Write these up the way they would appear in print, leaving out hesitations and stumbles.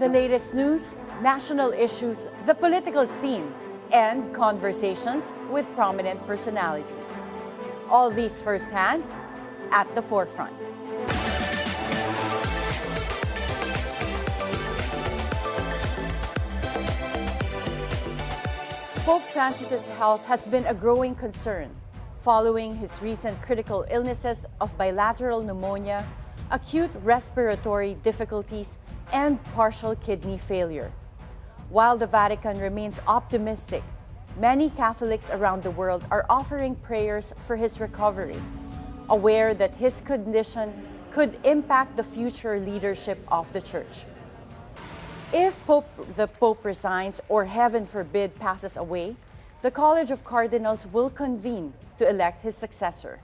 The latest news, national issues, the political scene, and conversations with prominent personalities. All these firsthand at the forefront. Pope Francis's health has been a growing concern following his recent critical illnesses of bilateral pneumonia, acute respiratory difficulties, and partial kidney failure. While the Vatican remains optimistic, many Catholics around the world are offering prayers for his recovery, aware that his condition could impact the future leadership of the Church. If the Pope resigns or, heaven forbid, passes away, the College of Cardinals will convene to elect his successor.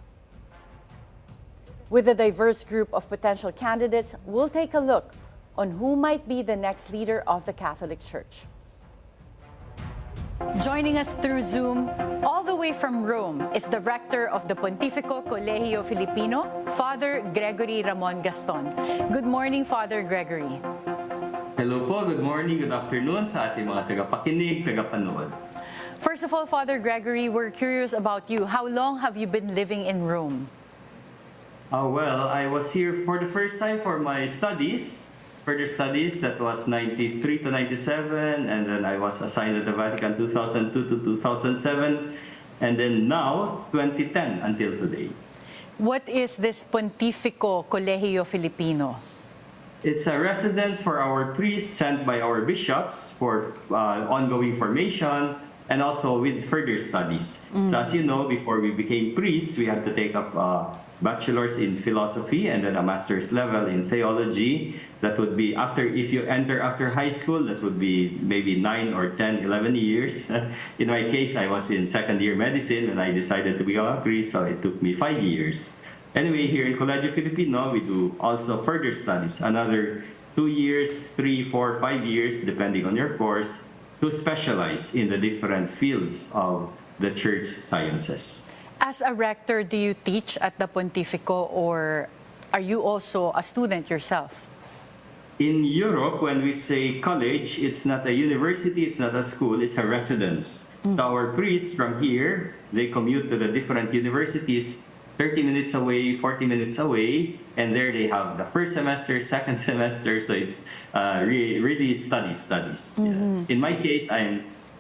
With a diverse group of potential candidates, we'll take a look on who might be the next leader of the Catholic Church. Joining us through Zoom, all the way from Rome, is the Rector of the Pontificio Collegio Filippino, Father Gregory Ramon Gaston. Good morning, Father Gregory. Hello po, good morning, good afternoon sa ating mga tagapakinig, tagapanood. First of all, Father Gregory, we're curious about you. How long have you been living in Rome? Well, I was here for the first time for my studies, further studies. That was 93 to 97, and then I was assigned at the Vatican 2002 to 2007, and then now 2010 until today. What is this Pontificio Collegio Filippino? It's a residence for our priests sent by our bishops for ongoing formation and also with further studies. So as you know, before we became priests, we had to take up bachelor's in philosophy and then a master's level in theology. That would be if you enter after high school, that would be maybe 9 or 10, 11 years. In my case, I was in second year medicine when I decided to become a priest, so it took me 5 years. Anyway, here in Collegio Filippino, we do also further studies, another 2 years, 3, 4, 5 years, depending on your course, to specialize in the different fields of the church sciences. As a rector, do you teach at the Pontificio, or are you also a student yourself? In Europe, when we say college, it's not a university, it's not a school, it's a residence. So our priests from here, they commute to the different universities 30 minutes away, 40 minutes away, and there they have the first semester, second semester, so it's really studies. Yeah. In my case,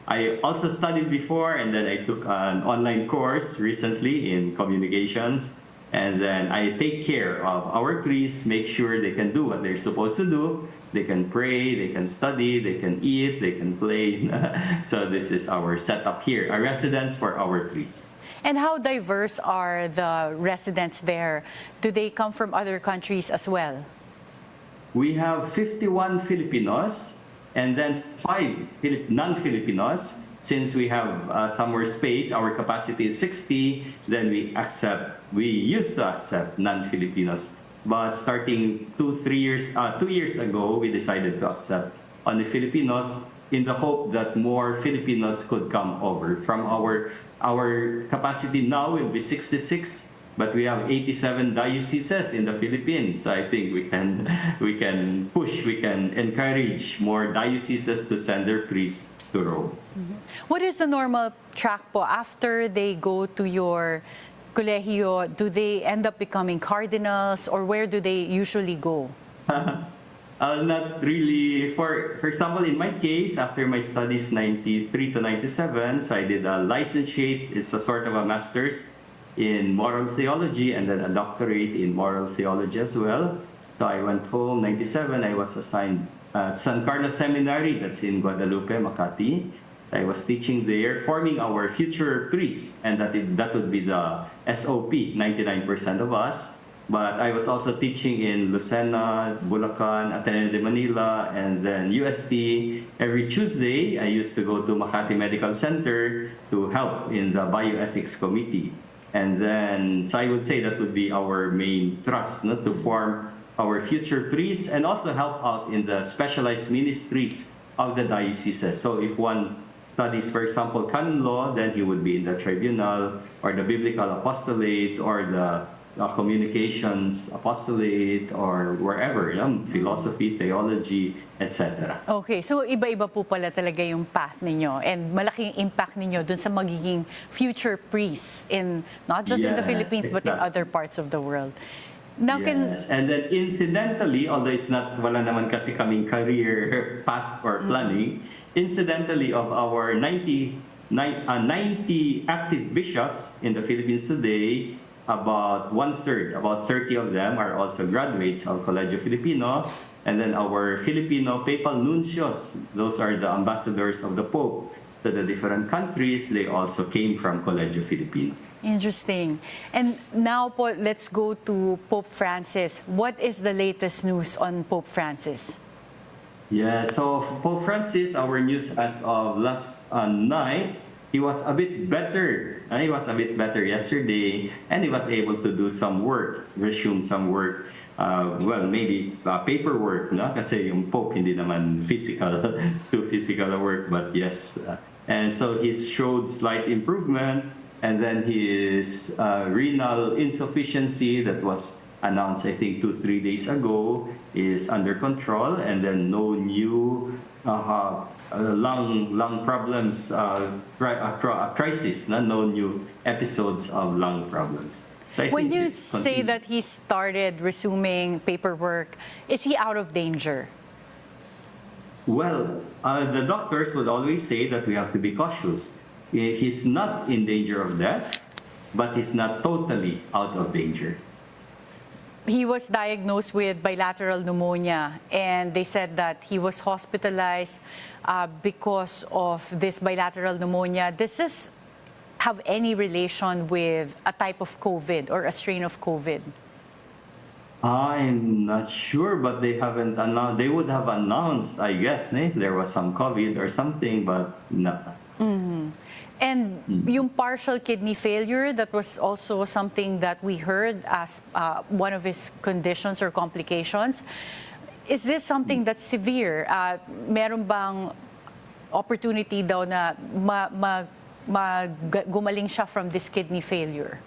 I also studied before, and then I took an online course recently in communications, and then I take care of our priests, make sure they can do what they're supposed to do. They can pray, they can study, they can eat, they can play. So this is our setup here, a residence for our priests. And how diverse are the residents there? Do they come from other countries as well? We have 51 Filipinos and then 5 non-Filipinos. Since we have some more space, our capacity is 60, then we used to accept non-Filipinos. But starting 2 years ago, we decided to accept only Filipinos in the hope that more Filipinos could come over. From our capacity now will be 66, but we have 87 dioceses in the Philippines. So I think we can encourage more dioceses to send their priests to Rome. What is the normal track po? After they go to your colegio, do they end up becoming cardinals, or where do they usually go? Not really. For example, in my case, after my studies 93 to 97, so I did a licentiate. It's a sort of a master's in moral theology and then a doctorate in moral theology as well. So I went home 97. I was assigned at San Carlos Seminary, that's in Guadalupe, Makati. I was teaching there, forming our future priests, and that would be the SOP, 99% of us. But I was also teaching in Lucena, Bulacan, Atty de Manila, and then UST. Every Tuesday, I used to go to Makati Medical Center to help in the bioethics committee. And then, so I would say that would be our main thrust, to form our future priests and also help out in the specialized ministries of the dioceses. So if one studies, for example, canon law, then he would be in the tribunal or the biblical apostolate or the communications, apostolate, or wherever, philosophy, theology, etc. Okay, so iba-iba po pala talaga yung path ninyo and malaking impact ninyo dun sa magiging future priests in not just in the Yes, Philippines but in exactly. other parts of the world. Now Yes, and then incidentally, although it's not, wala naman kasi kaming career path or planning, incidentally of our 90 active bishops in the Philippines today, about one-third, about 30 of them are also graduates of Collegio Filipino, and then our Filipino papal nuncios, those are the ambassadors of the Pope to the different countries, they also came from Collegio Filipino. interesting. And now po, let's go to Pope Francis. What is the latest news on Pope Francis? Yeah, so Pope Francis, our news as of last night, he was a bit better. He was a bit better yesterday, and he was able to do some work, resume some work. Well, maybe paperwork, no? Kasi yung Pope hindi naman physical, too physical work, but yes. And so he showed slight improvement, and then his renal insufficiency that was announced, I think, 2-3 days ago, is under control, and then no new lung problems, crisis, no new episodes of lung problems. So I When think you it's say that he started resuming paperwork, is he out of danger? Well, the doctors would always say that we have to be cautious. He's not in danger of death, but he's not totally out of danger. He was diagnosed with bilateral pneumonia, and they said that he was hospitalized because of this bilateral pneumonia. Does this have any relation with a type of COVID or a strain of COVID? I'm not sure, but they haven't announced. They would have announced, I guess, if there was some COVID or something, but no. And yung partial kidney failure, that was also something that we heard as one of his conditions or complications. Is this something that's severe? Meron bang opportunity daw na gumaling siya from this kidney failure?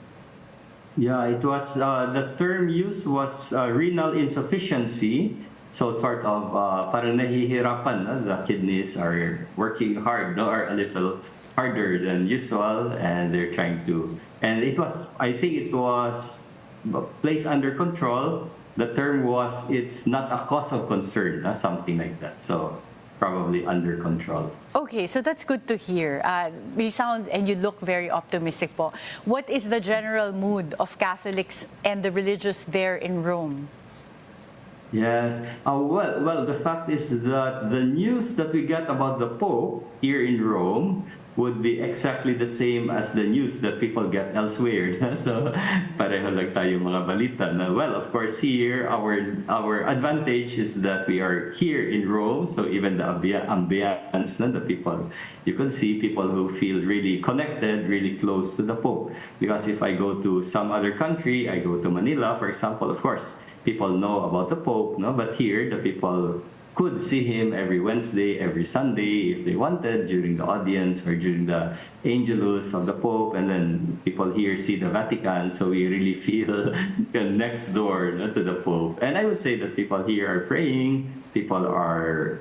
Yeah, it was, the term used was renal insufficiency. So sort of parang nahihirapan, no? The kidneys are working hard, no? Or a little harder than usual, and they're trying to, and it was, I think it was placed under control. The term was, it's not a cause of concern, something like that. So probably under control. Okay, so that's good to hear. You sound and you look very optimistic po. What is the general mood of Catholics and the religious there in Rome? Yes. Well, the fact is that the news that we get about the Pope here in Rome would be exactly the same as the news that people get elsewhere. So, pareho lang tayo mga balita. Na, well, of course, here, our advantage is that we are here in Rome. So even the ambience, the people, you can see people who feel really connected, really close to the Pope. Because if I go to some other country, I go to Manila, for example, of course, people know about the Pope, no? But here, the people could see him every Wednesday, every Sunday, if they wanted, during the audience or during the Angelus of the Pope, and then people here see the Vatican, so we really feel next door, no, to the Pope. And I would say that people here are praying, people are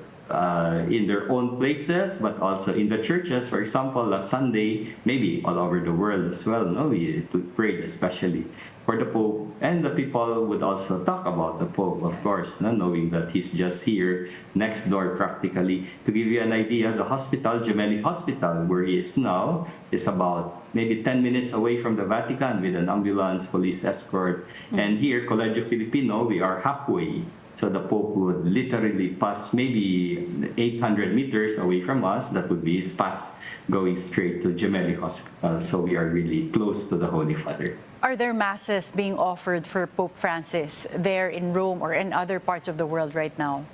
in their own places, but also in the churches. For example, last Sunday, maybe all over the world as well, no? We prayed especially for the Pope, and the people would also talk about the Pope, of course, no? Knowing that he's just here, next door practically. To give you an idea, the hospital, Jimeno Hospital, where he is now, is about maybe 10 minutes away from the Vatican with an ambulance, police escort. And here, Collegio Filipino, we are halfway. So the Pope would literally pass maybe 800 meters away from us. That would be his path going straight to Jimeno Hospital. So we are really close to the Holy Father. Are there masses being offered for Pope Francis there in Rome or in other parts of the world right now?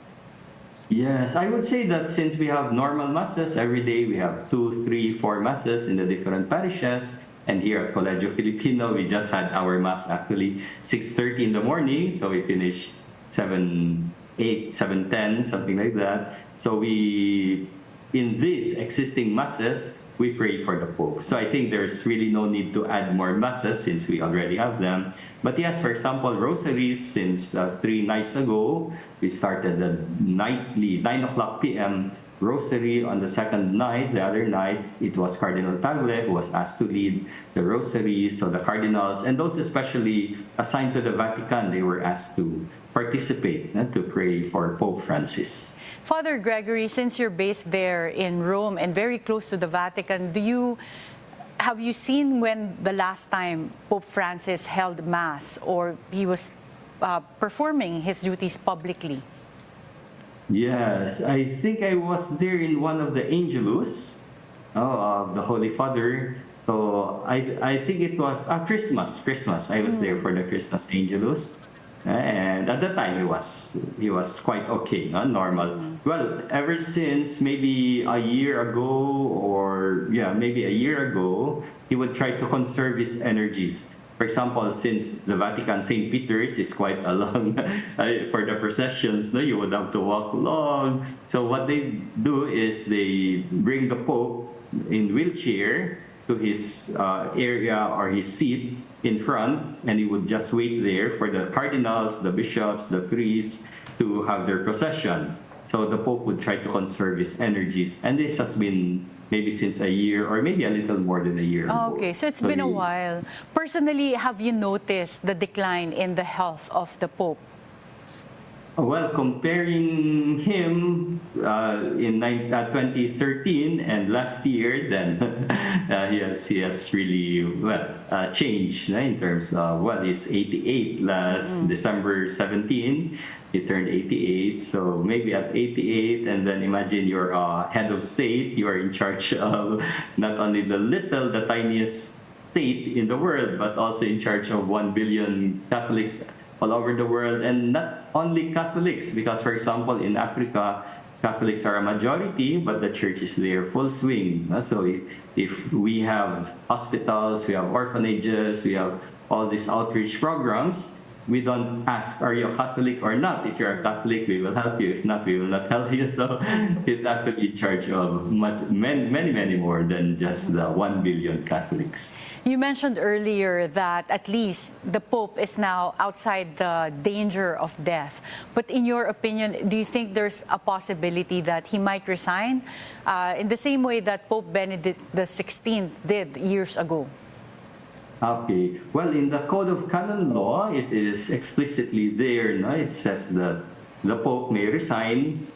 Yes, I would say that since we have normal masses every day, we have 2, 3, 4 masses in the different parishes. And here at Collegio Filipino, we just had our mass actually 6:30 in the morning. So we finished 7:08, 7:10, something like that. So we, in these existing masses, we pray for the Pope. So I think there's really no need to add more masses since we already have them. But yes, for example, rosaries, since 3 nights ago, we started the nightly 9 o'clock p.m. rosary on the second night. The other night, it was Cardinal Tagle who was asked to lead the rosary. So the cardinals, and those especially assigned to the Vatican, they were asked to participate and to pray for Pope Francis. Father Gregory, since you're based there in Rome and very close to the Vatican, have you seen when the last time Pope Francis held Mass or he was performing his duties publicly? Yes, I think I was there in one of the Angelus of the Holy Father. So I think it was Christmas. I was there for the Christmas Angelus. And at the time, he was quite okay, normal. Well, ever since maybe a year ago, he would try to conserve his energies. For example, since the Vatican, St. Peter's is quite a long, for the processions, you would have to walk long. So what they do is they bring the Pope in wheelchair to his area or his seat in front, and he would just wait there for the cardinals, the bishops, the priests to have their procession. So the Pope would try to conserve his energies. And this has been maybe since a year or maybe a little more than a year. Okay, so it's been a while. Personally, have you noticed the decline in the health of the Pope? Well, comparing him in 2013 and last year, then he has really changed in terms of, he's 88 last December 17. He turned 88, so maybe at 88, and then imagine you're head of state, you are in charge of not only the tiniest state in the world, but also in charge of 1 billion Catholics all over the world, and not only Catholics, because for example in Africa, Catholics are a majority, but the church is there full swing. So if we have hospitals, we have orphanages, we have all these outreach programs, we don't ask, are you a Catholic or not? If you're a Catholic, we will help you. If not, we will not help you. So he's actually in charge of many more than just the 1 billion Catholics. You mentioned earlier that at least the Pope is now outside the danger of death. But in your opinion, do you think there's a possibility that he might resign in the same way that Pope Benedict XVI did years ago? Okay. Well, in the Code of Canon Law, it is explicitly there. No? It says that the Pope may resign.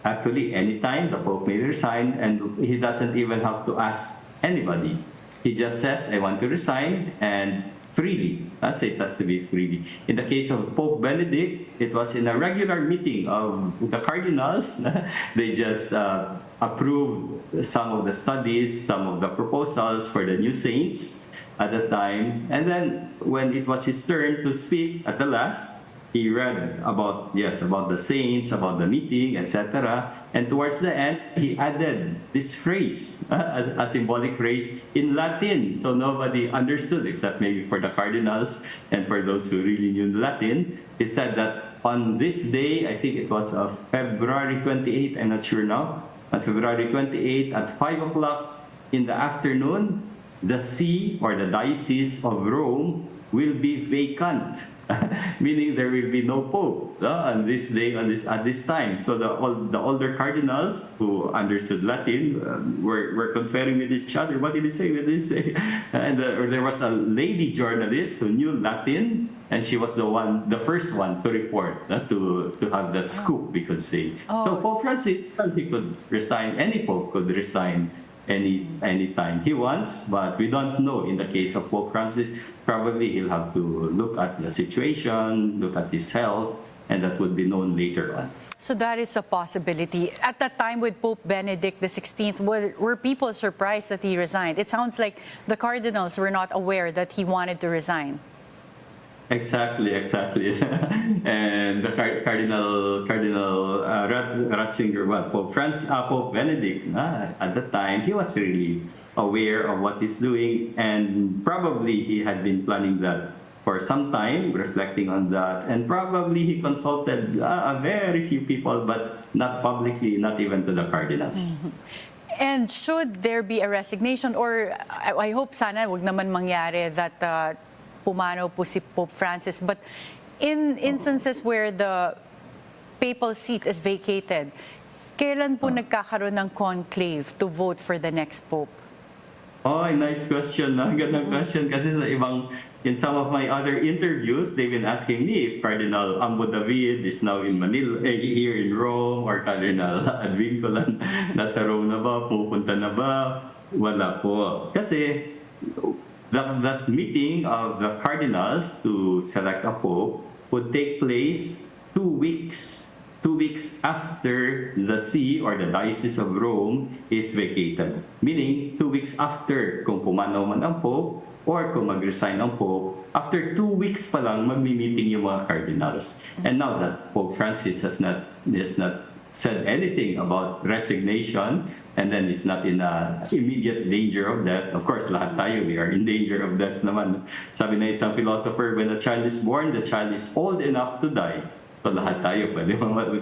Actually, anytime the Pope may resign, and he doesn't even have to ask anybody. He just says, I want to resign, and freely. It has to be freely. In the case of Pope Benedict, it was in a regular meeting of the cardinals. They just approved some of the studies, some of the proposals for the new saints at the time. And then when it was his turn to speak at the last, he read about the saints, about the meeting, etc. And towards the end, he added this phrase, a symbolic phrase in Latin. So nobody understood except maybe for the cardinals and for those who really knew Latin. He said that on this day, I think it was February 28, I'm not sure now, on February 28 at 5 o'clock in the afternoon, the see or the diocese of Rome will be vacant. Meaning there will be no pope on this day, at this time. So the older cardinals who understood Latin were conferring with each other. What did he say? What did he say? And there was a lady journalist who knew Latin, and she was the first one to report, to have that scoop, we could say. So Pope Francis, he could resign. Any pope could resign any time he wants, but we don't know. In the case of Pope Francis, probably he'll have to look at the situation, look at his health, and that would be known later on. So that is a possibility. At that time with Pope Benedict XVI, were people surprised that he resigned? It sounds like the cardinals were not aware that he wanted to resign. Exactly. And the Cardinal Ratzinger, Pope Benedict, at the time, he was really aware of what he's doing, and probably he had been planning that for some time, reflecting on that, and probably he consulted a very few people, but not publicly, not even to the cardinals. And should there be a resignation, or I hope sana wag naman mangyari that pumanaw po si Pope Francis, but in instances where the papal seat is vacated, kailan po nagkakaroon ng conclave to vote for the next pope? Oh, nice question. Gandang question kasi in some of my other interviews, they've been asking me if Cardinal Ambongo is now in Manila, here in Rome, or Cardinal Advincula nasa Rome na ba, pupunta na ba? Wala po. Kasi that meeting of the cardinals to select a pope would take place 2 weeks. 2 weeks after the see or the Diocese of Rome is vacated. Meaning, 2 weeks after kung pumanaw man ang Pope or kung mag-resign ang Pope, after 2 weeks pa lang magmi-meeting yung mga cardinals. And now that Pope Francis has not said anything about resignation, and then is not in immediate danger of death. Of course, lahat tayo, we are in danger of death naman. Sabi na isang philosopher, when a child is born, the child is old enough to die. So lahat tayo pwede.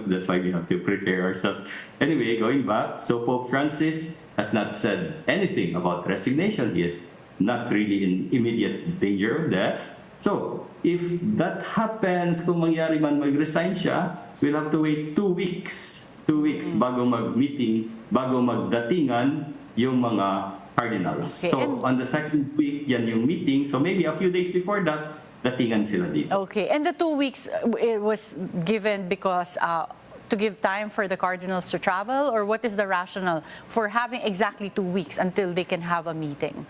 That's why we have to prepare ourselves. Anyway, going back, so Pope Francis has not said anything about resignation. He is not really in immediate danger of death. So, if that happens, kung mangyari man mag-resign siya, we'll have to wait 2 weeks. 2 weeks bago mag-meeting, bago magdatingan yung mga cardinals. Okay, so, on the second week, yan yung meeting. So, maybe a few days before that, datingan sila dito. Okay, and the 2 weeks it was given because to give time for the cardinals to travel, or what is the rationale for having exactly 2 weeks until they can have a meeting?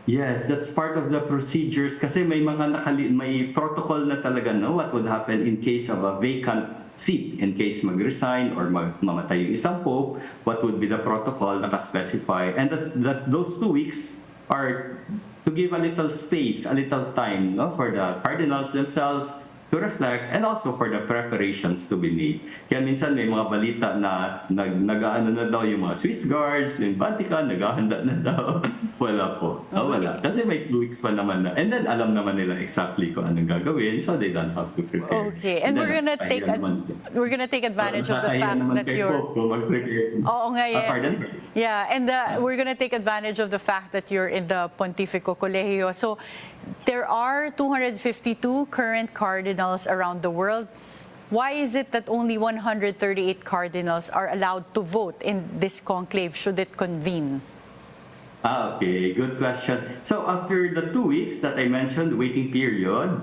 Yes, that's part of the procedures kasi may may protocol na talaga, no, what would happen in case of a vacant seat, in case mag-resign or mamatay yung isang pope, what would be the protocol naka-specify, and that those 2 weeks are to give a little space, a little time, no, for the cardinals themselves to reflect, and also for the preparations to be made. Kaya minsan may mga balita na nag-aano na daw yung mga Swiss guards, yung Vatican, naghahanda na daw. Wala po. Oh, wala. Kasi may 2 weeks pa naman na. And then alam naman nila exactly kung anong gagawin, so they don't have to prepare. Okay. And we're gonna take advantage of the fact that you're... Oo nga, yes. Pardon? Yeah, and we're gonna take advantage of the fact that you're in the Pontificio Collegio. So there are 252 current cardinals around the world. Why is it that only 138 cardinals are allowed to vote in this conclave should it convene? Okay, good question. So after the 2 weeks that I mentioned, the waiting period,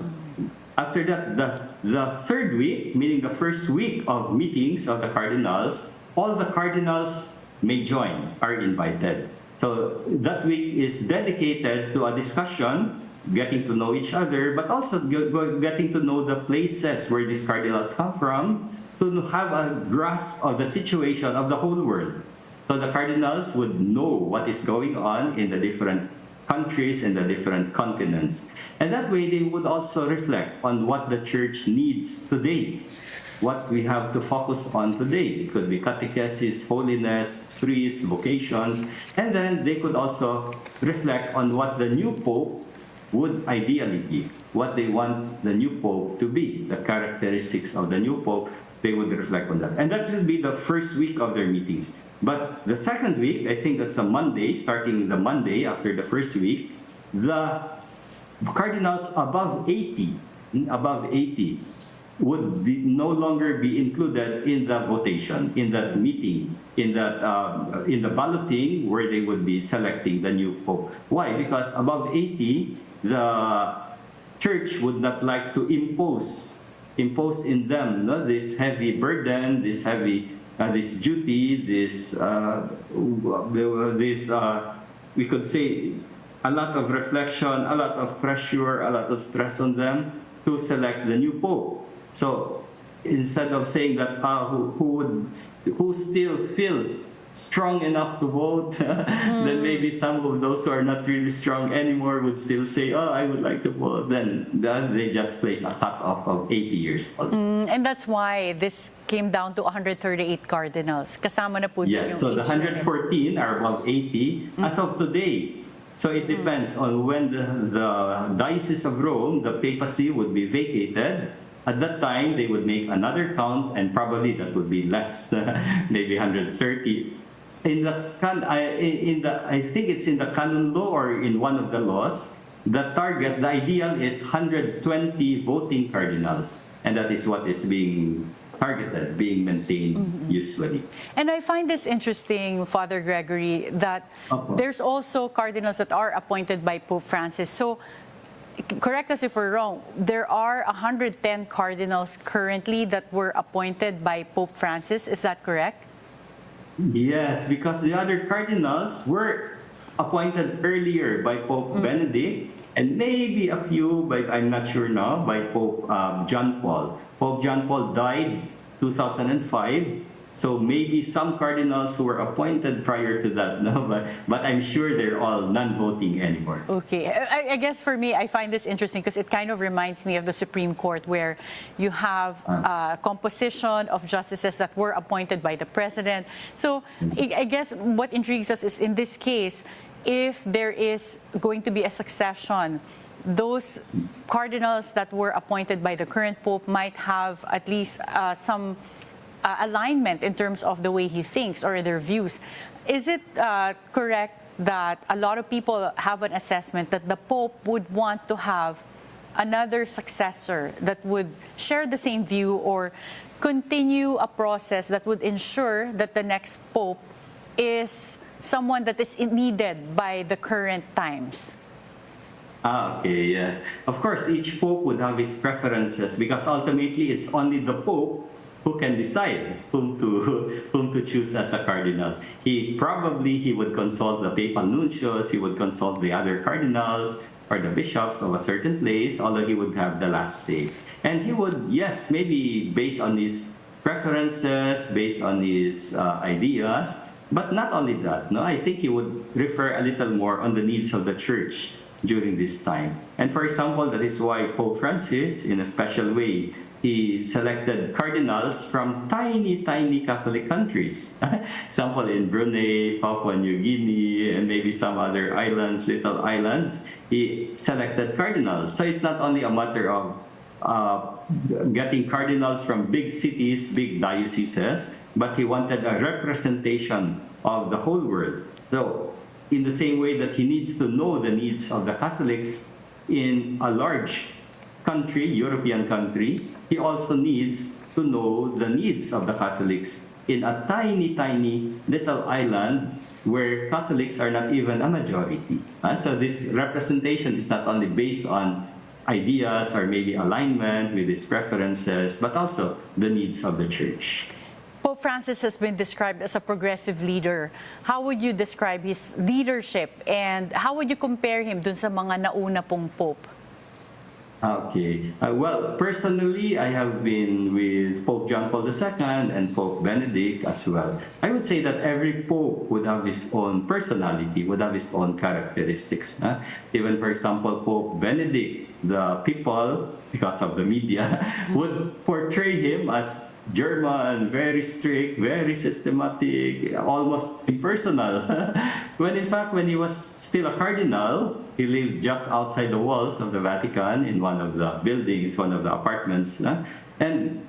after that, the third week, meaning the first week of meetings of the cardinals, all the cardinals may join, are invited. So that week is dedicated to a discussion, getting to know each other, but also getting to know the places where these cardinals come from, to have a grasp of the situation of the whole world. So the cardinals would know what is going on in the different countries and the different continents. And that way they would also reflect on what the church needs today, what we have to focus on today. It could be catechesis, holiness, priests, vocations, and then they could also reflect on what the new pope would ideally be, what they want the new pope to be, the characteristics of the new pope. They would reflect on that. And that will be the first week of their meetings. But the second week, I think that's a Monday, starting the Monday after the first week, the cardinals above 80 would no longer be included in the votation, in that meeting, in the balloting where they would be selecting the new pope. Why? Because above 80, the church would not like to impose in them, no, this heavy burden, this duty, we could say a lot of reflection, a lot of pressure, a lot of stress on them to select the new pope. So instead of saying that who still feels strong enough to vote, then maybe some of those who are not really strong anymore would still say, oh, I would like to vote. Then they just place a cutoff of 80 years old. And that's why this came down to 138 cardinals. Kasama na po dun yes, yung so the age 114 are above 80 as of today. So it depends on when the Diocese of Rome, the papacy, would be vacated. At that time, they would make another count, and probably that would be less, maybe 130. I think it's in the canon law or in one of the laws, the ideal is 120 voting cardinals, and that is what is being targeted, being maintained usually. And I find this interesting, Father Gregory, that there's also cardinals that are appointed by Pope Francis. So, correct us if we're wrong, there are 110 cardinals currently that were appointed by Pope Francis. Is that correct? Yes, because the other cardinals were appointed earlier by Pope Benedict, and maybe a few, but I'm not sure now, by Pope John Paul. Pope John Paul died 2005, so maybe some cardinals who were appointed prior to that, no, but I'm sure they're all non-voting anymore. Okay. I guess for me, I find this interesting because it kind of reminds me of the Supreme Court, where you have a composition of justices that were appointed by the president. So I guess what intrigues us is, in this case, if there is going to be a succession, those cardinals that were appointed by the current pope might have at least some alignment in terms of the way he thinks or their views. Is it correct that a lot of people have an assessment that the pope would want to have another successor that would share the same view or continue a process that would ensure that the next pope is someone that is needed by the current times? Okay, yes. Of course, each pope would have his preferences, because ultimately it's only the pope who can decide whom to choose as a cardinal. He would consult the papal nuncios, he would consult the other cardinals or the bishops of a certain place, although he would have the last say. And he would, yes, maybe based on his preferences, based on his ideas, but not only that, no, I think he would refer a little more on the needs of the church during this time. And for example, that is why Pope Francis, in a special way, he selected cardinals from tiny Catholic countries. Example, in Brunei, Papua New Guinea, and maybe some other islands, little islands, he selected cardinals. So it's not only a matter of getting cardinals from big cities, big dioceses, but he wanted a representation of the whole world. So, in the same way that he needs to know the needs of the Catholics in a large country, European country, he also needs to know the needs of the Catholics in a tiny little island where Catholics are not even a majority. So this representation is not only based on ideas or maybe alignment with his preferences, but also the needs of the church. Pope Francis has been described as a progressive leader. How would you describe his leadership, and how would you compare him dun sa mga nauna pong pope? Okay. Well, personally, I have been with Pope John Paul II and Pope Benedict as well. I would say that every pope would have his own personality, would have his own characteristics. Even, for example, Pope Benedict, the people, because of the media, would portray him as German, very strict, very systematic, almost impersonal. When in fact, when he was still a cardinal, he lived just outside the walls of the Vatican in one of the buildings, one of the apartments. And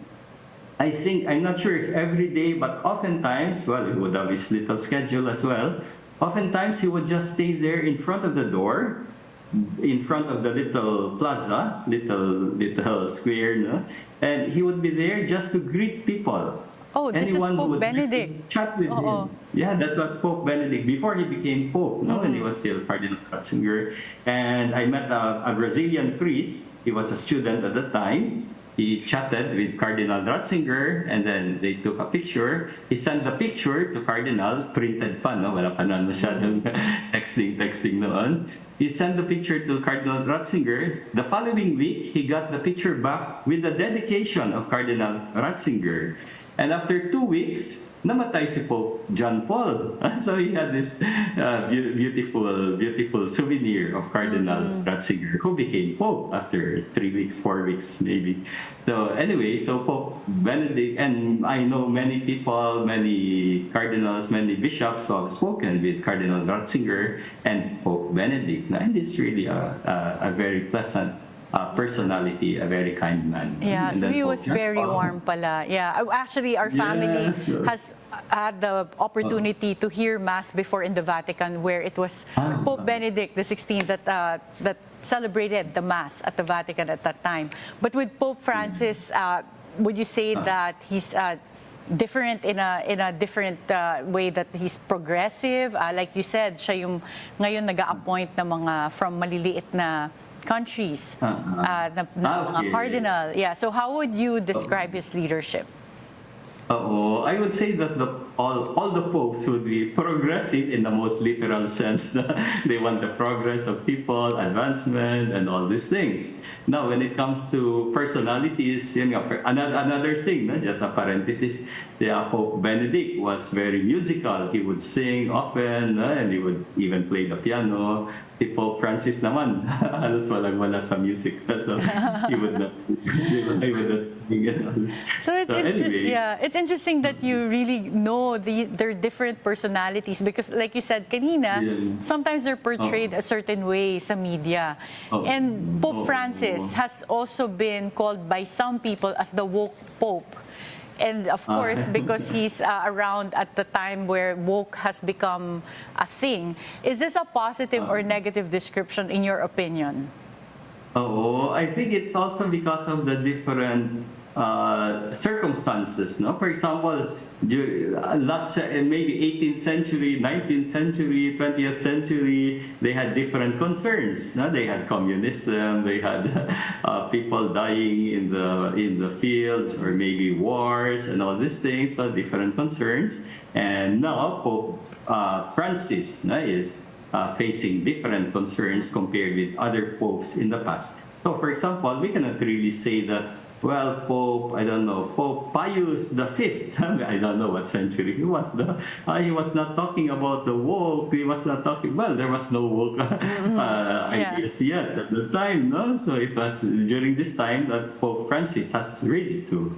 I think, I'm not sure if every day, but oftentimes, well, he would have his little schedule as well. Oftentimes, he would just stay there in front of the door, in front of the little plaza, little square, no? And he would be there just to greet people. Oh, this Anyone is who Pope would Benedict. chat with him. Yeah, that was Pope Benedict before he became Pope, no? When he was still Cardinal Ratzinger. And I met a Brazilian priest. He was a student at the time. He chatted with Cardinal Ratzinger, and then they took a picture. He sent the picture to Cardinal, printed pa, no? Wala pa naman masyadong texting noon. He sent the picture to Cardinal Ratzinger. The following week, he got the picture back with the dedication of Cardinal Ratzinger. And after 2 weeks, namatay si Pope John Paul. So he had this beautiful souvenir of Cardinal Ratzinger, who became Pope after 3 weeks, 4 weeks maybe. So anyway, so Pope Benedict, and I know many people, many cardinals, many bishops who have spoken with Cardinal Ratzinger and Pope Benedict. And it's really a very pleasant personality, a very kind man. Yeah, And so then he Pope was very John Paul. warm pala. Yeah, actually, our family has had the opportunity to hear Mass before in the Vatican, where it was Pope Benedict XVI that celebrated the Mass at the Vatican at that time. But with Pope Francis, would you say that he's different in a different way, that he's progressive? Like you said, siya yung ngayon nag-a-appoint ng mga from maliliit na countries, na mga cardinal. Yeah, so how would you describe his leadership? I would say that all the popes would be progressive in the most literal sense. They want the progress of people, advancement, and all these things. Now, when it comes to personalities, yun nga, another thing, just a parenthesis, Pope Benedict was very musical. He would sing often, and he would even play the piano. Si Pope Francis naman, halos walang-wala sa music. So he would not sing. So it's interesting that you really know their different personalities, because like you said kanina, sometimes they're portrayed a certain way sa media. And Pope Francis has also been called by some people as the woke Pope. And of course, because he's around at the time where woke has become a thing. Is this a positive or negative description in your opinion? I think it's also because of the different circumstances. No, for example, last maybe 18th century, 19th century, 20th century, they had different concerns. No, they had communism, they had people dying in the fields, or maybe wars and all these things. So different concerns. And now Pope Francis is facing different concerns compared with other popes in the past. So, for example, we cannot really say that, well, Pope Pius V, I don't know what century he was. He was not talking about the woke. He was not talking. Well, there was no woke ideas yet at the time, no. So it was during this time that Pope Francis has really to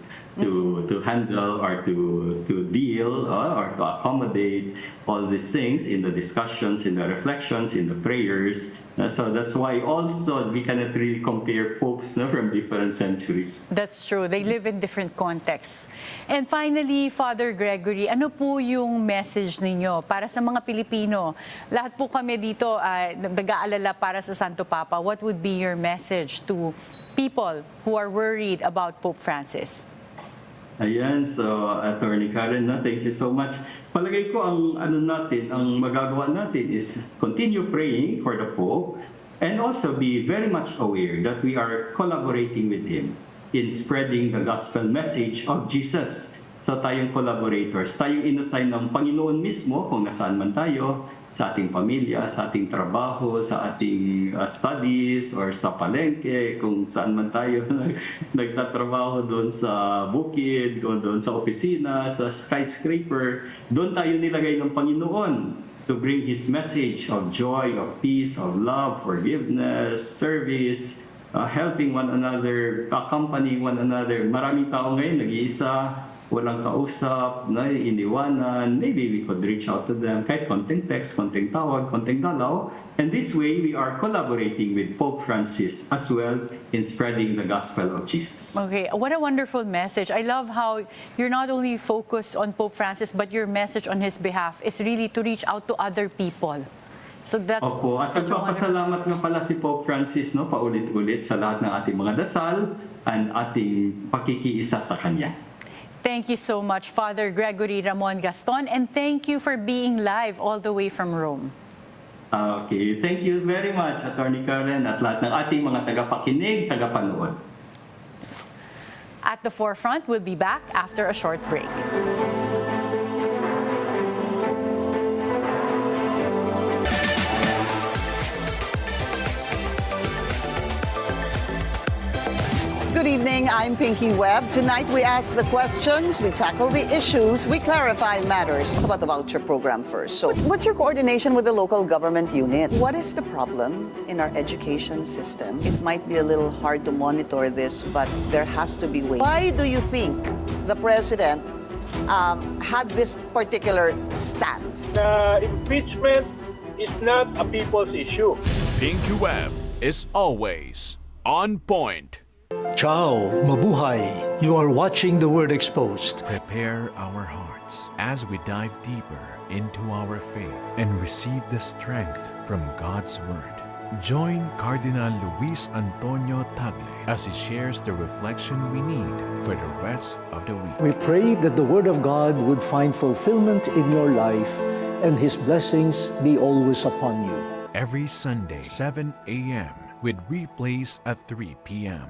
handle, or to deal, or to accommodate all these things in the discussions, in the reflections, in the prayers. So that's why also we cannot really compare popes from different centuries. That's true. They live in different contexts. And finally, Father Gregory, ano po yung message ninyo para sa mga Pilipino? Lahat po kami dito nag-aalala para sa Santo Papa. What would be your message to people who are worried about Pope Francis? Ayan, so Attorney Karen, thank you so much. Palagay ko ang magagawa natin is continue praying for the Pope, and also be very much aware that we are collaborating with him in spreading the gospel message of Jesus. So tayong collaborators, tayong inassign ng Panginoon mismo kung nasaan man tayo, sa ating pamilya, sa ating trabaho, sa ating studies, or sa palengke, kung saan man tayo nagtatrabaho, doon sa bukid, doon sa opisina, sa skyscraper, doon tayo nilagay ng Panginoon to bring His message of joy, of peace, of love, forgiveness, service, helping one another, accompanying one another. Maraming tao ngayon nag-iisa, walang kausap, iniwanan. Maybe we could reach out to them, kahit konting text, konting tawag, konting dalaw. And this way, we are collaborating with Pope Francis as well in spreading the gospel of Jesus. Okay, what a wonderful message. I love how you're not only focused on Pope Francis, but your message on his behalf is really to reach out to other people. So that's at such a wonderful magpapasalamat nga pala si Pope Francis, paulit-ulit sa lahat ng ating mga dasal and ating pakikiisa sa Kanya. Thank you so much, Father Gregory Ramon Gaston, and thank you for being live all the way from Rome. Okay, thank you very much, Attorney Karen, at lahat ng ating mga tagapakinig, tagapanood. At the Forefront, we'll be back after a short break. Good evening, I'm Pinky Webb. Tonight we ask the questions, we tackle the issues, we clarify matters. How about the voucher program first? So, what's your coordination with the local government unit? What is the problem in our education system? It might be a little hard to monitor this, but there has to be ways. Why do you think the president had this particular stance? Impeachment is not a people's issue. Pinky Webb is always On point. Ciao, mabuhay. You are watching The Word Exposed. Prepare our hearts as we dive deeper into our faith and receive the strength from God's Word. Join Cardinal Luis Antonio Tagle as he shares the reflection we need for the rest of the week. We pray that the Word of God would find fulfillment in your life and His blessings be always upon you. Every Sunday, 7 a.m. with replays at 3 p.m.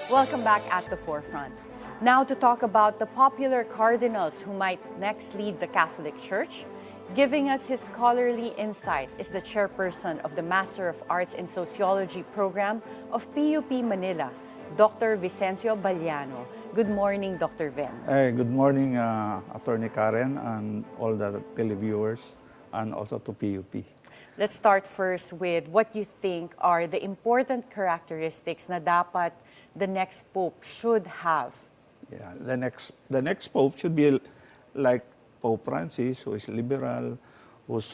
Welcome back at the forefront. Now to talk about the popular cardinals who might next lead the Catholic Church. Giving us his scholarly insight is the Chairperson of the Master of Arts in Sociology Program of PUP Manila, Dr. Vivencio Ballano. Good morning, Dr. Ven. Good morning, Attorney Karen, and all the televiewers, and also to PUP. Let's start first with what you think are the important characteristics na dapat the next Pope should have. Yeah, the next Pope should be like Pope Francis, who is liberal, whose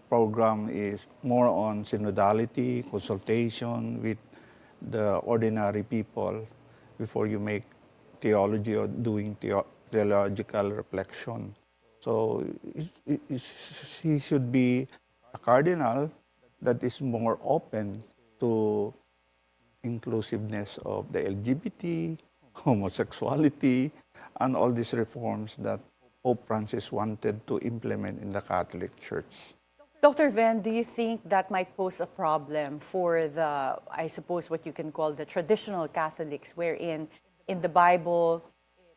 program is more on synodality, consultation with the ordinary people before you make theology or doing theological reflection. So he should be a cardinal that is more open to inclusiveness of the LGBT, homosexuality, and all these reforms that Pope Francis wanted to implement in the Catholic Church. Dr. Ven, do you think that might pose a problem for the, I suppose, what you can call the traditional Catholics, wherein in the Bible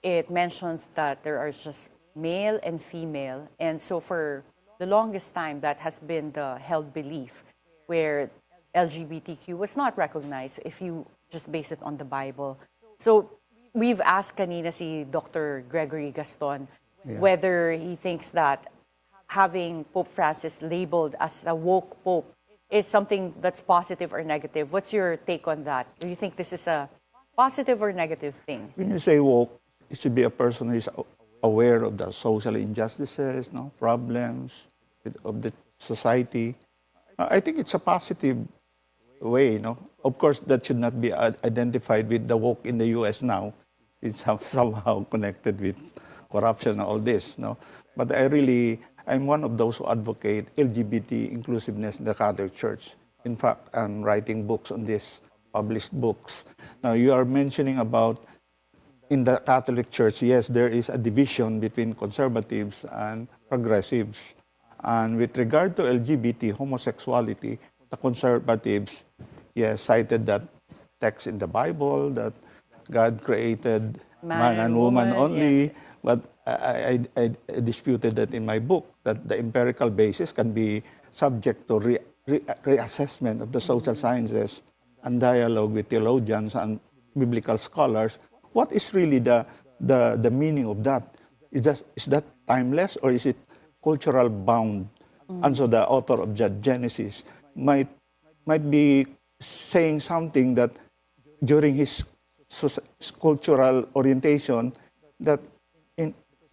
it mentions that there are just male and female, and so for the longest time that has been the held belief where LGBTQ was not recognized if you just base it on the Bible. So we've asked kanina si Dr. Gregory Gaston whether he thinks that having Pope Francis labeled as a woke Pope is something that's positive or negative. What's your take on that? Do you think this is a positive or negative thing? When you say woke, it should be a person who is aware of the social injustices, problems of the society. I think it's a positive way, Of course, that should not be identified with the woke in the U.S. now. It's somehow connected with corruption and all this, But I'm one of those who advocate LGBT inclusiveness in the Catholic Church. In fact, I'm writing books on this, published books. Now, you are mentioning about in the Catholic Church, yes, there is a division between conservatives and progressives. And with regard to LGBT, homosexuality, the conservatives, cited that text in the Bible that God created man and woman only. Yes. But I disputed that in my book, that the empirical basis can be subject to reassessment of the social sciences and dialogue with theologians and biblical scholars. What is really the meaning of that? Is that timeless or is it cultural bound? And so the author of Genesis might be saying something that during his cultural orientation, that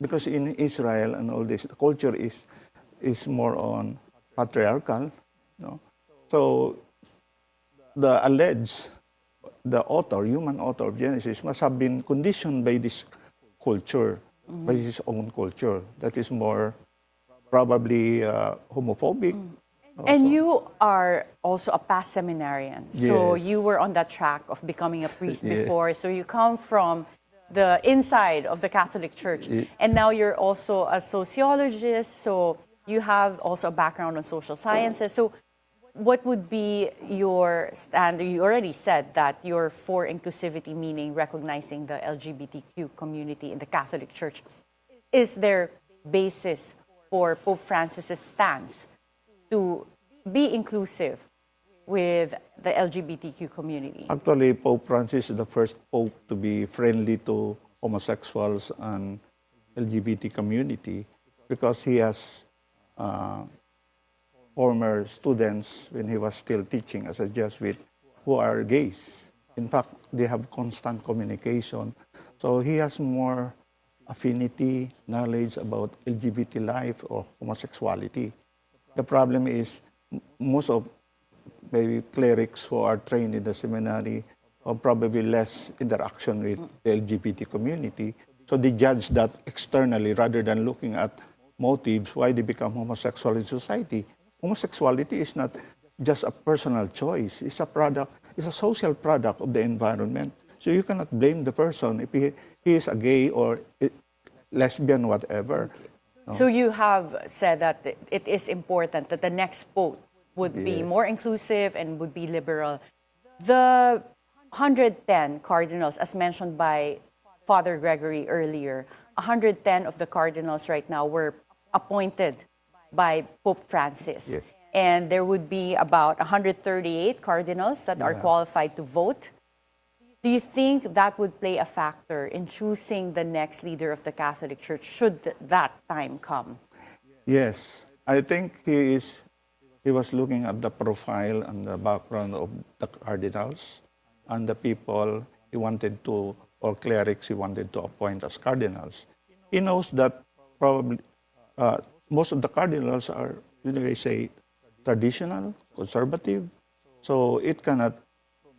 because in Israel and all this, the culture is more on patriarchal. So the human author of Genesis must have been conditioned by this culture, by his own culture. That is more probably homophobic. And you are also a past seminarian. So Yes. you were on that track of becoming a priest Yes. before. So you come from the inside of the Catholic Church. And now you're also a sociologist. So you have also a background on social sciences. So what would be your stand? You already said that you're for inclusivity, meaning recognizing the LGBTQ community in the Catholic Church. Is there basis for Pope Francis's stance to be inclusive with the LGBTQ community? Actually, Pope Francis is the first pope to be friendly to homosexuals and LGBT community because he has former students when he was still teaching as a Jesuit who are gays. In fact, they have constant communication. So he has more affinity, knowledge about LGBT life or homosexuality. The problem is most of maybe clerics who are trained in the seminary have probably less interaction with the LGBT community. So they judge that externally rather than looking at motives why they become homosexual in society. Homosexuality is not just a personal choice. It's a product, it's a social product of the environment. So you cannot blame the person if he is a gay or lesbian, whatever. No. So you have said that it is important that the next Pope would be more inclusive and would be liberal. The 110 cardinals, as mentioned by Father Gregory earlier, 110 of the cardinals right now were appointed by Pope Francis. Yes. And there would be about 138 cardinals that are qualified to vote. Do you think that would play a factor in choosing the next leader of the Catholic Church should that time come? Yes, I think he was looking at the profile and the background of the cardinals and the people he wanted to, or clerics he wanted to appoint as cardinals. He knows that probably most of the cardinals are, traditional, conservative, so it cannot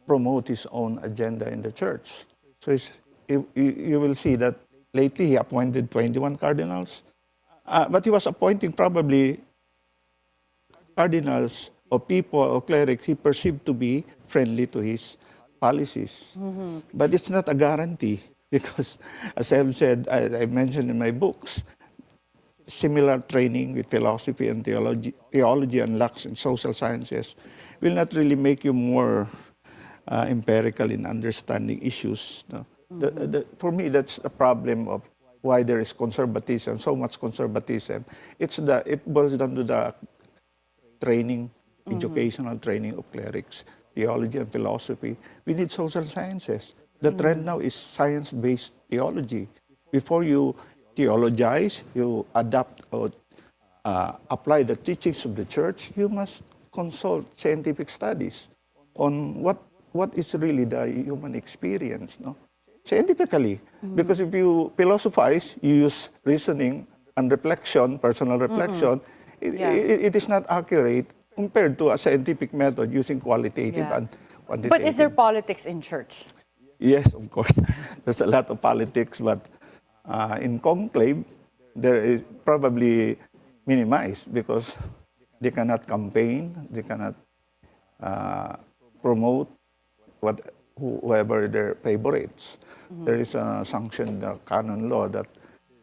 promote his own agenda in the church. So you will see that lately he appointed 21 cardinals, but he was appointing probably cardinals or people or clerics he perceived to be friendly to his policies. Mm-hmm. But it's not a guarantee because, as I have said, I mentioned in my books, similar training with philosophy and theology and Lux in social sciences will not really make you more empirical in understanding issues. No? Mm-hmm. For me, that's the problem of why there is conservatism, so much conservatism. It boils down to the training, educational training of clerics, theology and philosophy. We need social sciences. The trend now is science-based theology. Before you theologize, you adapt or apply the teachings of the church, you must consult scientific studies on what is really the human experience, no? Scientifically. Because if you philosophize, you use reasoning and reflection, personal reflection, it is not accurate compared to a scientific method using qualitative and quantitative. But is there politics in church? Yes, of course. There's a lot of politics, but in Conclave, there is probably minimized because they cannot campaign, they cannot promote whoever their favorites. There is a sanction, the canon law, that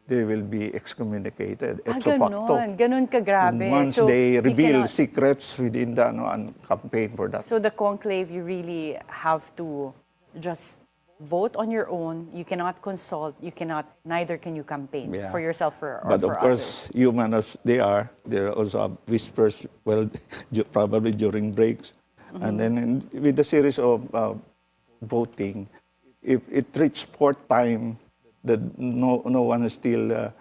they will be excommunicated. Ganun kagrabe. Once so they reveal secrets within the and campaign for that. So the conclave, you really have to just vote on your own. You cannot consult. Neither can you campaign for yourself or but for of course, others. human as they are, there also have whispers, probably during breaks. And then with the series of voting, if it reaches fourth time that no one is still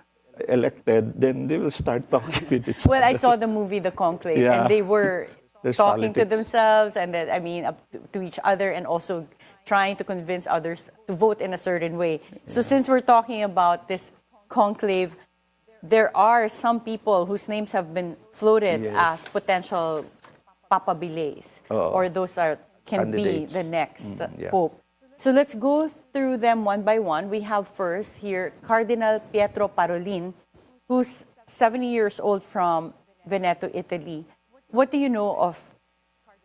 elected, then they will start talking with each other. Well, I saw the movie The Conclave, and they were talking to themselves and then, up to each other, and also trying to convince others to vote in a certain way. So since we're talking about this conclave, there are some people whose names have been floated as potential papabiles, or those can candidates. be the next pope. So let's go through them one by one. We have first here Cardinal Pietro Parolin, who's 70 years old from Veneto, Italy. What do you know of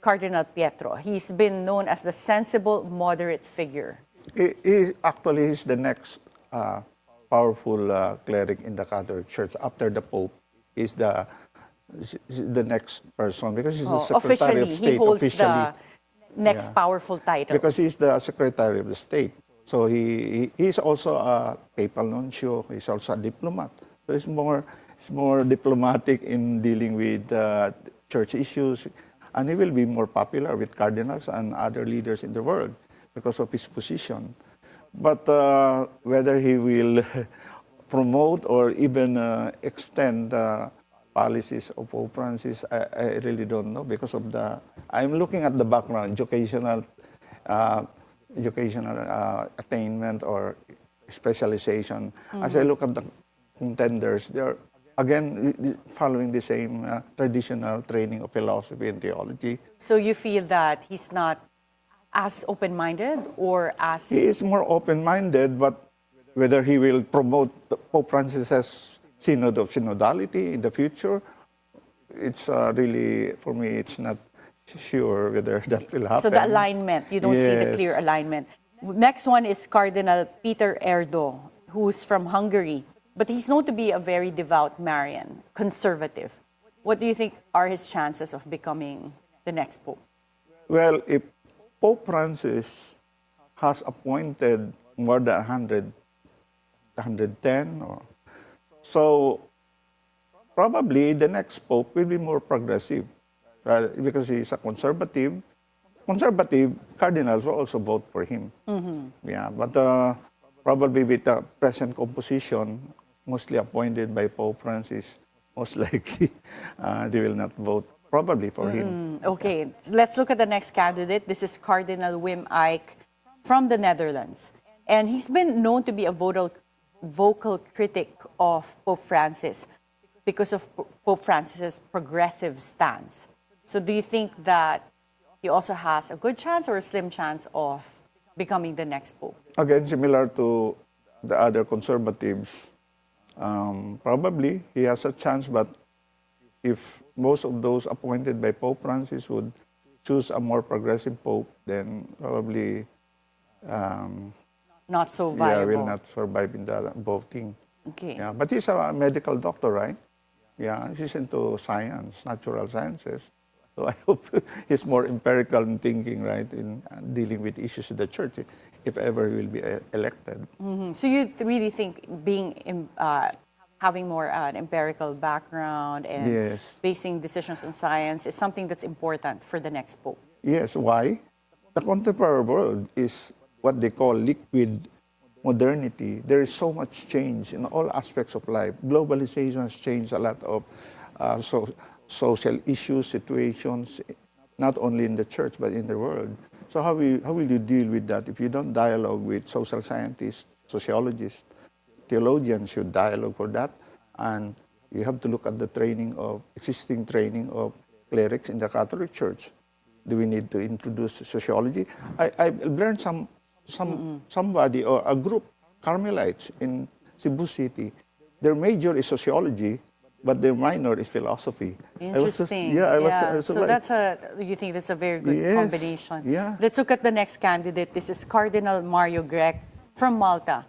Cardinal Pietro? He's been known as the sensible, moderate figure. He actually is the next powerful cleric in the Catholic Church. After the Pope, is the next person because he's the Secretary of State he holds officially. The next powerful title. Because he's the Secretary of the State. So he's also a papal nuncio. He's also a diplomat. So he's more diplomatic in dealing with church issues. And he will be more popular with cardinals and other leaders in the world because of his position. But whether he will promote or even extend policies of Pope Francis, I really don't know because of I'm looking at the background, educational attainment or specialization. As I look at the contenders, they're again following the same traditional training of philosophy and theology. So you feel that he's not as open-minded or as... He is more open-minded, but whether he will promote Pope Francis's Synod of Synodality in the future, it's really, for me, it's not sure whether that will happen. So the alignment, you don't see the Yes. clear alignment. Next one is Cardinal Peter Erdo, who's from Hungary. But he's known to be a very devout Marian, conservative. What do you think are his chances of becoming the next Pope? Well, if Pope Francis has appointed more than 110, so probably the next Pope will be more progressive, right? Because he's a conservative. Conservative cardinals will also vote for him. Yeah, but probably with the present composition, mostly appointed by Pope Francis, most likely they will not vote probably for him. Okay, let's look at the next candidate. This is Cardinal Wim Ike from the Netherlands. And he's been known to be a vocal critic of Pope Francis because of Pope Francis's progressive stance. So do you think that he also has a good chance or a slim chance of becoming the next Pope? Again, similar to the other conservatives, probably he has a chance, but if most of those appointed by Pope Francis would choose a more progressive Pope, then probably Not so viable. will not survive in the voting. Okay. Yeah, but he's a medical doctor, right? Yeah, he's into science, natural sciences. So I hope he's more empirical in thinking, right, in dealing with issues of the church, if ever he will be elected. So you really think having more an empirical background and Yes. basing decisions on science is something that's important for the next Pope? Yes, why? The contemporary world is what they call liquid modernity. There is so much change in all aspects of life. Globalization has changed a lot of social issues, situations, not only in the church but in the world. So how will you deal with that if you don't dialogue with social scientists, sociologists? Theologians should dialogue for that, and you have to look at the existing training of clerics in the Catholic Church. Do we need to introduce sociology? I've learned somebody or a group, Carmelites in Cebu City. Their major is sociology, but their minor is philosophy. Interesting. You think that's a very good Yes, combination. yeah. Let's look at the next candidate. This is Cardinal Mario Grech from Malta.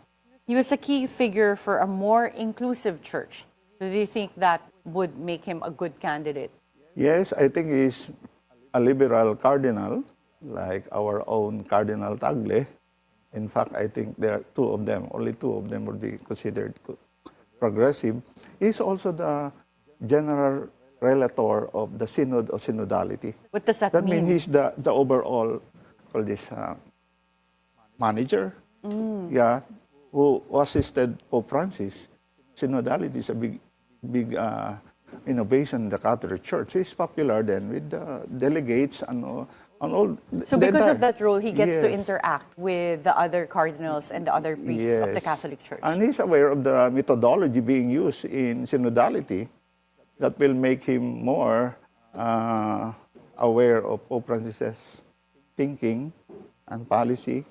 He was a key figure for a more inclusive church. Do you think that would make him a good candidate? Yes, I think he's a liberal cardinal, like our own Cardinal Tagle. In fact, I think there are only two of them would be considered progressive. He's also the general relator of the Synod of Synodality. What does that That mean? means he's the overall, manager, who assisted Pope Francis. Synodality is a big innovation in the Catholic Church. He's popular then with the delegates and all. So because of that role, he gets to interact with the other cardinals and the other priests of the Catholic Church. And he's aware of the methodology being used in synodality that will make him more aware of Pope Francis's thinking and policy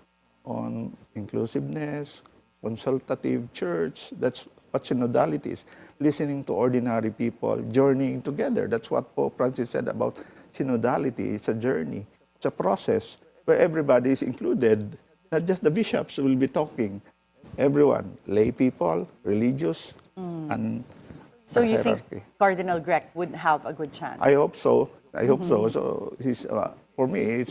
on inclusiveness, consultative church. That's what synodality is. Listening to ordinary people, journeying together. That's what Pope Francis said about synodality. It's a journey. It's a process where everybody is included. Not just the bishops will be talking. Everyone, lay people, religious, and So the you think hierarchy. Cardinal Grech would have a good chance? I hope so. So he's, for me,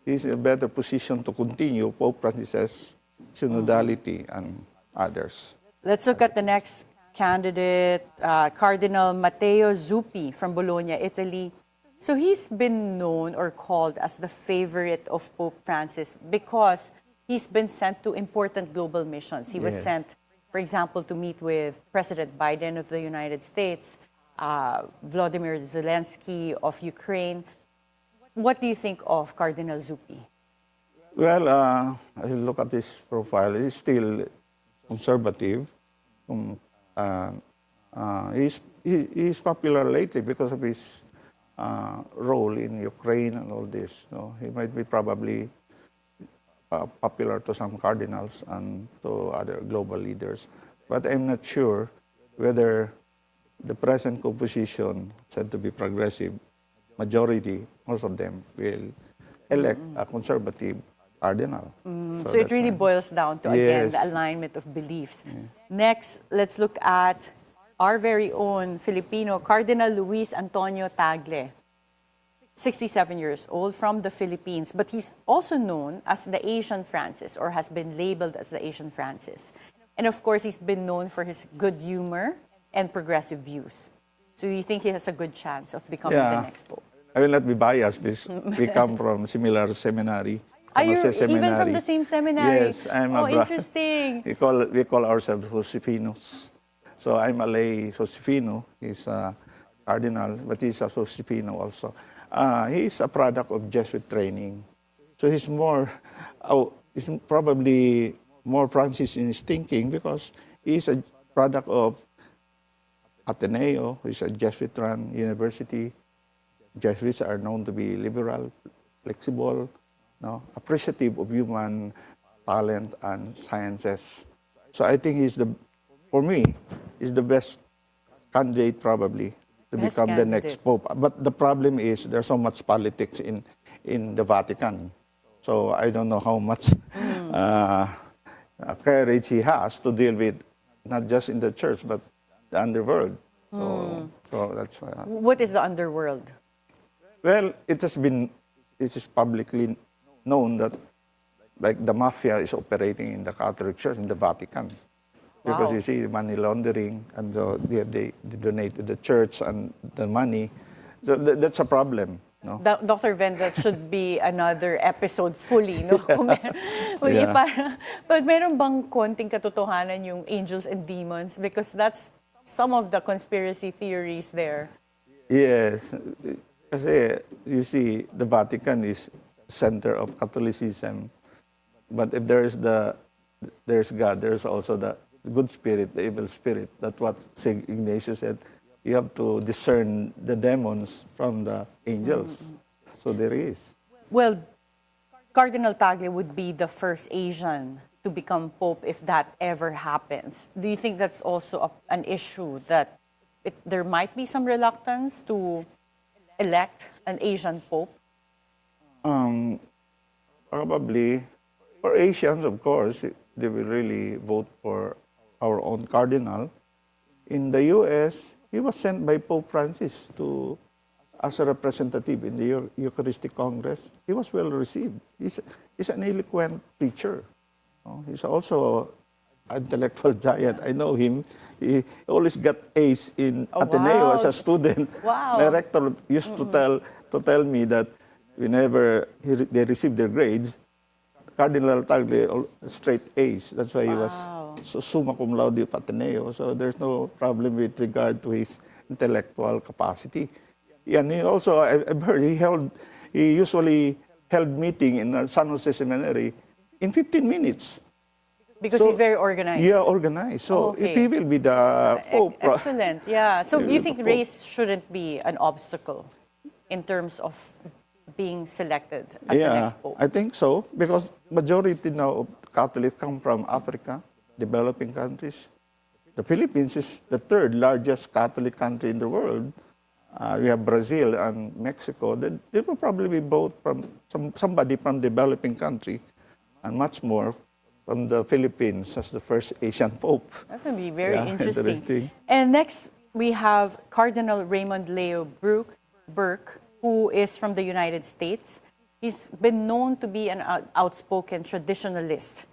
he's in a better position to continue Pope Francis's synodality and others. Let's look at the next candidate, Cardinal Matteo Zuppi from Bologna, Italy. So he's been known or called as the favorite of Pope Francis because he's been sent to important global missions. He was sent, for example, to meet with President Biden of the United States, Volodymyr Zelensky of Ukraine. What do you think of Cardinal Zuppi? Well, I look at his profile. He's still conservative. Um, uh, he's popular lately because of his role in Ukraine and all this. So he might be probably popular to some cardinals and to other global leaders. But I'm not sure whether the present composition, said to be progressive, majority, most of them will elect a conservative cardinal. So it that's really why. boils down to, again, Yes. the alignment of beliefs. Next, let's look at our very own Filipino, Cardinal Luis Antonio Tagle, 67 years old, from the Philippines. But he's also known as the Asian Francis, or has been labeled as the Asian Francis. And of course, he's been known for his good humor and progressive views. So you think he has a good chance of becoming the next pope? I will not be biased because we come from similar seminary. Are you Jose even from Seminary. the same seminary? Yes, I'm Oh, a interesting. we call ourselves Josephinos. So I'm a lay Josefino. He's a cardinal, but he's a Josefino also. He is a product of Jesuit training. So he's he's probably more Francis in his thinking because he's a product of Ateneo, which is a Jesuit-run university. Jesuits are known to be liberal, flexible, appreciative of human talent and sciences. So I think for me, he's the best candidate probably to Best become the candidate. next pope. But the problem is there's so much politics in the Vatican. So I don't know how much courage he has to deal with, not just in the church, but the underworld. So that's What is the underworld? well, it is publicly known that like the mafia is operating in the Catholic Church in the Vatican. Because Wow. you see money laundering and they donate to the church and the money. So that's a problem. No? Dr. Ven, that should be another episode fully, no? Yeah. But meron bang konting katotohanan yung angels and demons? Because that's some of the conspiracy theories there. Yes. Kasi you see, the Vatican is center of Catholicism. But if there's God, there's also the good spirit, the evil spirit. That's what St. Ignatius said. You have to discern the demons from the angels. So there is. Well, Cardinal Tagle would be the first Asian to become pope if that ever happens. Do you think that's also an issue, that there might be some reluctance to elect an Asian pope? Probably. For Asians, of course, they will really vote for our own cardinal. In the U.S., he was sent by Pope Francis as a representative in the Eucharistic Congress. He was well received. He's an eloquent preacher. He's also an intellectual giant. I know him. He always got A's in Ateneo as a student. Wow. My rector used to tell me that whenever they received their grades, Cardinal Tagle straight A's. That's why he was so summa cum laude of Ateneo. So there's no problem with regard to his intellectual capacity. And he also, I've heard, he usually held meeting in San Jose Seminary in 15 minutes. Because So, he's very organized. Yeah, organized. So Okay. if he will be the Pope, Excellent, yeah. So He you will think be Pope. race shouldn't be an obstacle in terms of being selected as the next pope? I think so, because majority now of Catholics come from Africa, developing countries. The Philippines is the third largest Catholic country in the world. We have Brazil and Mexico. They will probably be both from somebody from developing country, and much more from the Philippines as the first Asian Pope. That would be very Yeah, interesting. interesting. And next, we have Cardinal Raymond Leo Burke, who is from the United States. He's been known to be an outspoken traditionalist.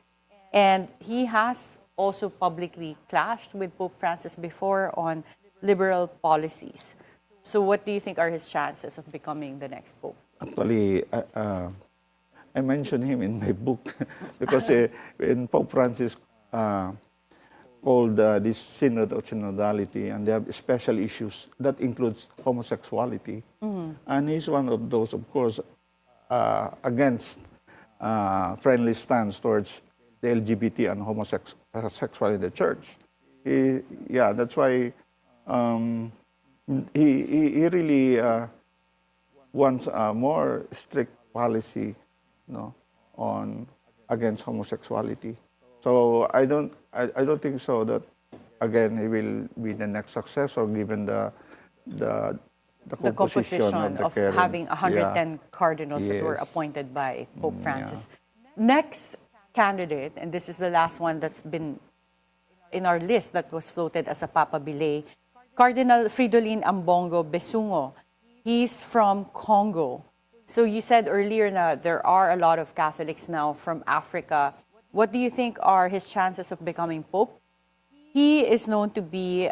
And he has also publicly clashed with Pope Francis before on liberal policies. So what do you think are his chances of becoming the next pope? Actually, I mentioned him in my book because when Pope Francis called this synod of synodality, and they have special issues that includes homosexuality, and he's one of those, of course, against friendly stance towards the LGBT and homosexual in the church. That's why he really wants a more strict policy, on against homosexuality. So I don't think so that again he will be the next successor given the composition of current, having 110 cardinals that were Yes. appointed by Pope Francis. Next candidate, and this is the last one that's been in our list that was floated as a papabile, Cardinal Fridolin Ambongo Besungo. He's from Congo. So you said earlier na there are a lot of Catholics now from Africa. What do you think are his chances of becoming Pope? He is known to be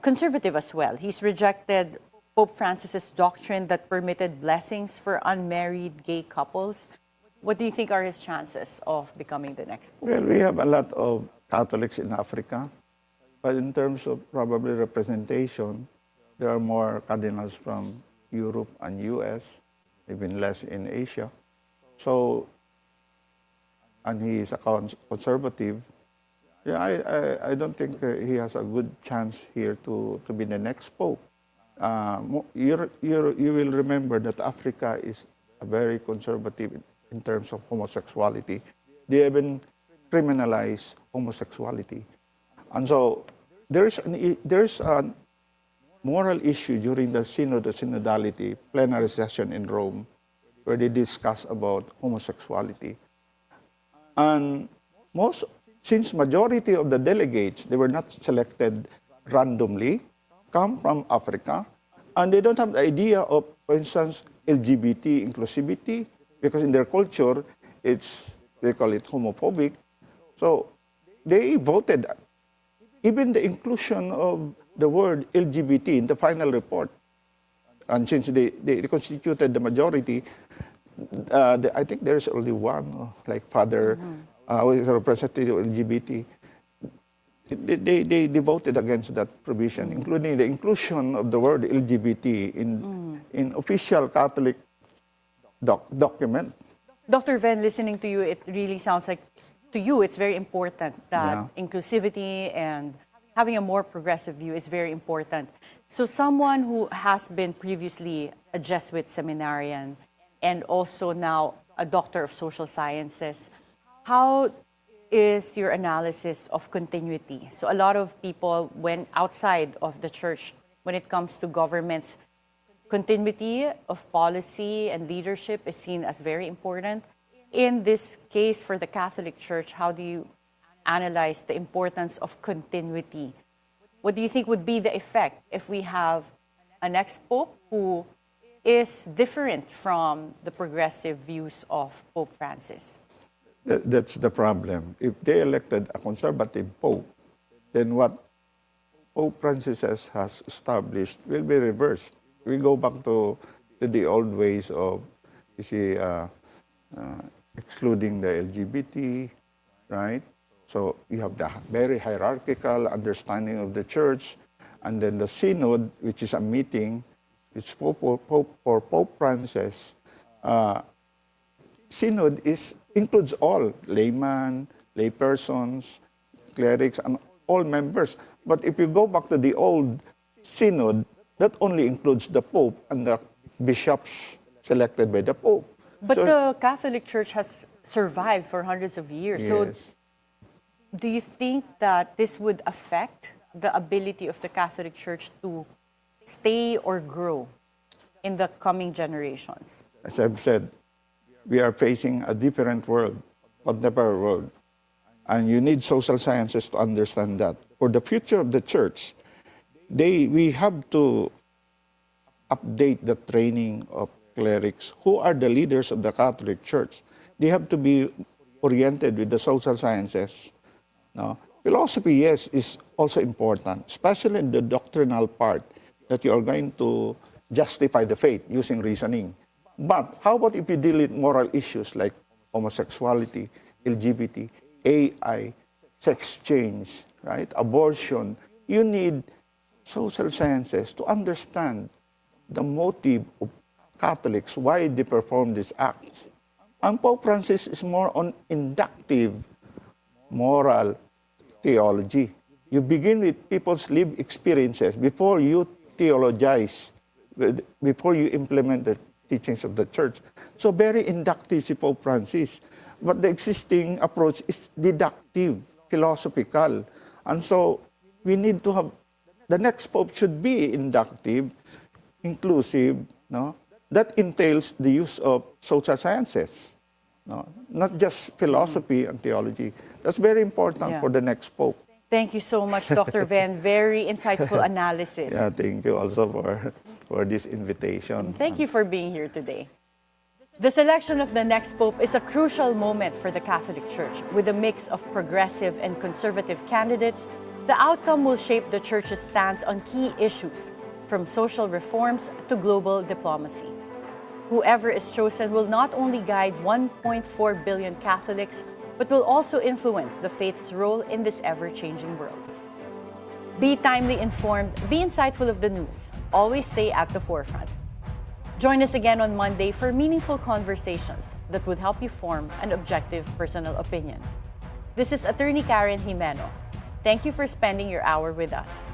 conservative as well. He's rejected Pope Francis's doctrine that permitted blessings for unmarried gay couples. What do you think are his chances of becoming the next Pope? Well, we have a lot of Catholics in Africa, but in terms of probably representation, there are more cardinals from Europe and US, even less in Asia. So, and he is a conservative. I don't think he has a good chance here to be the next Pope. You will remember that Africa is a very conservative in terms of homosexuality. They even criminalize homosexuality. And so there is a moral issue during the synodality plenary session in Rome where they discuss about homosexuality. And since majority of the delegates, they were not selected randomly, come from Africa, and they don't have the idea of, for instance, LGBT inclusivity, because in their culture, they call it homophobic. So they voted, even the inclusion of the word LGBT in the final report. And since they constituted the majority, I think there's only one, like Father, who is a representative of LGBT. They voted against that provision, including the inclusion of the word LGBT in official Catholic document. Dr. Ven, listening to you, it really sounds like to you it's very important that inclusivity and having a more progressive view is very important. So someone who has been previously a Jesuit seminarian and also now a doctor of social sciences, how is your analysis of continuity? So a lot of people went outside of the church when it comes to governments. Continuity of policy and leadership is seen as very important. In this case for the Catholic Church, how do you analyze the importance of continuity? What do you think would be the effect if we have an ex-pope who is different from the progressive views of Pope Francis? That's the problem. If they elected a conservative pope, then what Pope Francis has established will be reversed. We go back to the old ways of, excluding the LGBT, right? So you have the very hierarchical understanding of the church, and then the synod, which is a meeting, it's for Pope Francis. Synod includes all, laymen, laypersons, clerics, and all members. But if you go back to the old synod, that only includes the Pope and the bishops selected by the Pope. But the Catholic Church has survived for hundreds of years. Yes. So do you think that this would affect the ability of the Catholic Church to stay or grow in the coming generations? As I've said, we are facing a different world, contemporary world. And you need social sciences to understand that. For the future of the church, we have to update the training of clerics who are the leaders of the Catholic Church. They have to be oriented with the social sciences. No? Philosophy, yes, is also important, especially in the doctrinal part, that you are going to justify the faith using reasoning. But how about if you deal with moral issues like homosexuality, LGBT, AI, sex change, right? Abortion? You need social sciences to understand the motive of Catholics, why they perform these acts. And Pope Francis is more on inductive, moral theology. You begin with people's lived experiences before you theologize, before you implement the teachings of the church. So very inductive si Pope Francis. But the existing approach is deductive, philosophical. And so we need to have, the next Pope should be inductive, inclusive, no? That entails the use of social sciences, no? Not just philosophy and theology. That's very important for the next Pope. Thank you so much, Dr. Van. Very insightful analysis. Yeah, thank you also for this invitation. Thank you for being here today. The selection of the next Pope is a crucial moment for the Catholic Church. With a mix of progressive and conservative candidates, the outcome will shape the Church's stance on key issues, from social reforms to global diplomacy. Whoever is chosen will not only guide 1.4 billion Catholics, but will also influence the faith's role in this ever-changing world. Be timely informed, be insightful of the news, always stay at the forefront. Join us again on Monday for meaningful conversations that would help you form an objective personal opinion. This is Attorney Karen Jimeno. Thank you for spending your hour with us.